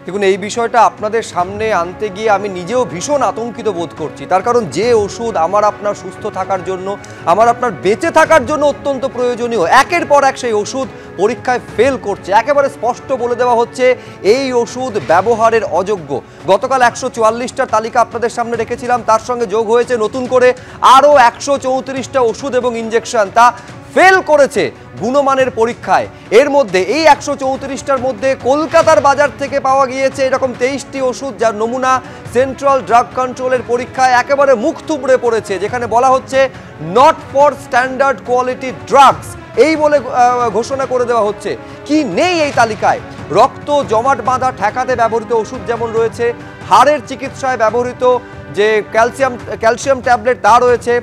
দেখুন, এই বিষয়টা আপনাদের সামনে আনতে গিয়ে আমি নিজেও ভীষণ আতঙ্কিত বোধ করছি। তার কারণ যে ওষুধ আমার আপনার সুস্থ থাকার জন্য, আমার আপনার বেঁচে থাকার জন্য অত্যন্ত প্রয়োজনীয়, একের পর এক সেই ওষুধ পরীক্ষায় ফেল করছে। একেবারে স্পষ্ট বলে দেওয়া হচ্ছে এই ওষুধ ব্যবহারের অযোগ্য। গতকাল 144টার তালিকা আপনাদের সামনে রেখেছিলাম, তার সঙ্গে যোগ হয়েছে নতুন করে আরও 134টা ওষুধ এবং ইঞ্জেকশন, তা ফেল করেছে গুণমানের পরীক্ষায়। এর মধ্যে এই 134টার মধ্যে কলকাতার বাজার থেকে পাওয়া গিয়েছে এরকম 23টি ওষুধ, যার নমুনা সেন্ট্রাল ড্রাগ কন্ট্রোলের পরীক্ষায় একেবারে মুখ থুবড়ে পড়েছে, যেখানে বলা হচ্ছে not for standard quality drugs, এই বলে ঘোষণা করে দেওয়া হচ্ছে। কি নেই এই তালিকায়? রক্ত জমাট বাঁধা ঠেকাতে ব্যবহৃত ওষুধ যেমন রয়েছে, হাড়ের চিকিৎসায় ব্যবহৃত যে ক্যালসিয়াম ট্যাবলেট তা রয়েছে,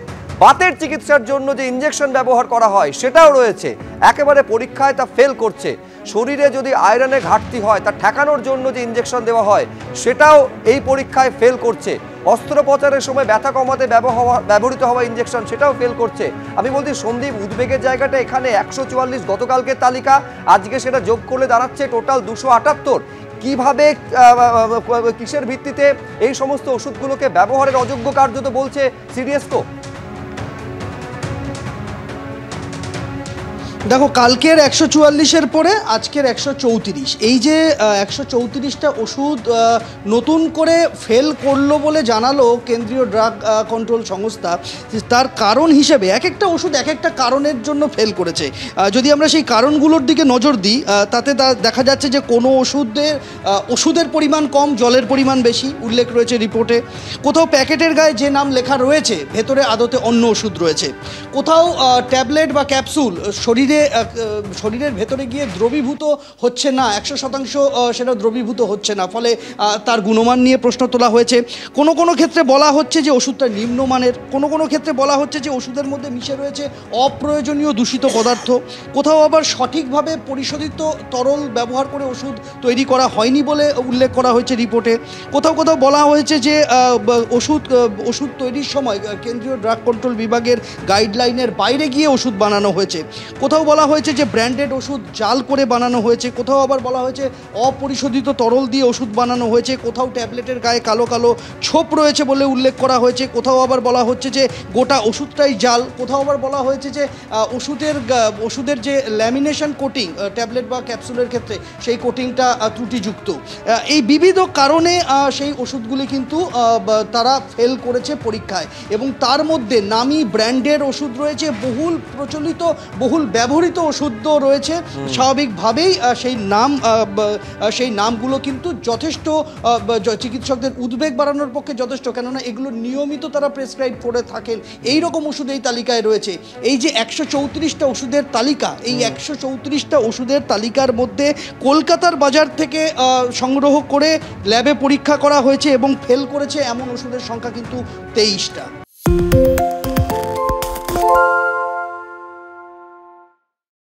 বাতের চিকিৎসার জন্য যে ইঞ্জেকশন ব্যবহার করা হয় সেটাও রয়েছে। একেবারে পরীক্ষায় তা ফেল করছে। শরীরে যদি আয়রনের ঘাটতি হয় তা ঠেকানোর জন্য যে ইঞ্জেকশন দেওয়া হয় সেটাও এই পরীক্ষায় ফেল করছে। অস্ত্রোপচারের সময় ব্যথা কমাতে ব্যবহৃত হওয়া ইঞ্জেকশন সেটাও ফেল করছে। আমি বলছি সন্দীপ, উদ্বেগের জায়গাটা এখানে 144 গতকালকের তালিকা, আজকে সেটা যোগ করলে দাঁড়াচ্ছে টোটাল 278। কিভাবে, কিসের ভিত্তিতে এই সমস্ত ওষুধগুলোকে ব্যবহারের অযোগ্য কার্যত বলছে সিডিএসকো? দেখো, কালকের 144-এর পরে আজকের 134, এই যে 134টা ওষুধ নতুন করে ফেল করলো বলে জানালো কেন্দ্রীয় ড্রাগ কন্ট্রোল সংস্থা, তার কারণ হিসেবে এক একটা ওষুধ এক একটা কারণের জন্য ফেল করেছে। যদি আমরা সেই কারণগুলোর দিকে নজর দিই, তাতে দেখা যাচ্ছে যে কোনো ওষুধের পরিমাণ কম, জলের পরিমাণ বেশি উল্লেখ রয়েছে রিপোর্টে। কোথাও প্যাকেটের গায়ে যে নাম লেখা রয়েছে ভেতরে আদতে অন্য ওষুধ রয়েছে। কোথাও ট্যাবলেট বা ক্যাপসুল শরীরের ভেতরে গিয়ে দ্রবীভূত হচ্ছে না, 100% সেটা দ্রবীভূত হচ্ছে না, ফলে তার গুণমান নিয়ে প্রশ্ন তোলা হয়েছে। কোনো কোনো ক্ষেত্রে বলা হচ্ছে যে ওষুধটা নিম্নমানের, কোনো কোনো ক্ষেত্রে বলা হচ্ছে যে ওষুধের মধ্যে মিশে রয়েছে অপ্রয়োজনীয় দূষিত পদার্থ। কোথাও আবার সঠিকভাবে পরিশোধিত তরল ব্যবহার করে ওষুধ তৈরি করা হয়নি বলে উল্লেখ করা হয়েছে রিপোর্টে। কোথাও কোথাও বলা হয়েছে যে ওষুধ তৈরির সময় কেন্দ্রীয় ড্রাগ কন্ট্রোল বিভাগের গাইডলাইনের বাইরে গিয়ে ওষুধ বানানো হয়েছে। কোথাও বলা হয়েছে যে ব্র্যান্ডেড ওষুধ জাল করে বানানো হয়েছে। কোথাও আবার বলা হয়েছে অপরিশোধিত তরল দিয়ে ওষুধ বানানো হয়েছে। কোথাও ট্যাবলেটের গায়ে কালো কালো ছোপ রয়েছে বলে উল্লেখ করা হয়েছে। কোথাও আবার বলা হচ্ছে যে গোটা ওষুধটাই জাল। কোথাও আবার বলা হয়েছে যে ওষুধের যে ল্যামিনেশন কোটিং ট্যাবলেট বা ক্যাপসুলের ক্ষেত্রে সেই কোটিংটা ত্রুটিযুক্ত। এই বিবিধ কারণে সেই ওষুধগুলি কিন্তু তারা ফেল করেছে পরীক্ষায়, এবং তার মধ্যে নামি ব্র্যান্ডের ওষুধ রয়েছে, বহুল ব্যবহৃত ওষুধও রয়েছে। স্বাভাবিকভাবেই সেই নামগুলো কিন্তু যথেষ্ট চিকিৎসকদের উদ্বেগ বাড়ানোর পক্ষে যথেষ্ট, কেননা এগুলো নিয়মিত তারা প্রেসক্রাইব করে থাকেন। এই রকম ওষুধ এই তালিকায় রয়েছে। এই যে 134টা ওষুধের তালিকা, এই 134টা ওষুধের তালিকার মধ্যে কলকাতার বাজার থেকে সংগ্রহ করে ল্যাবে পরীক্ষা করা হয়েছে এবং ফেল করেছে এমন ওষুধের সংখ্যা কিন্তু 23টা।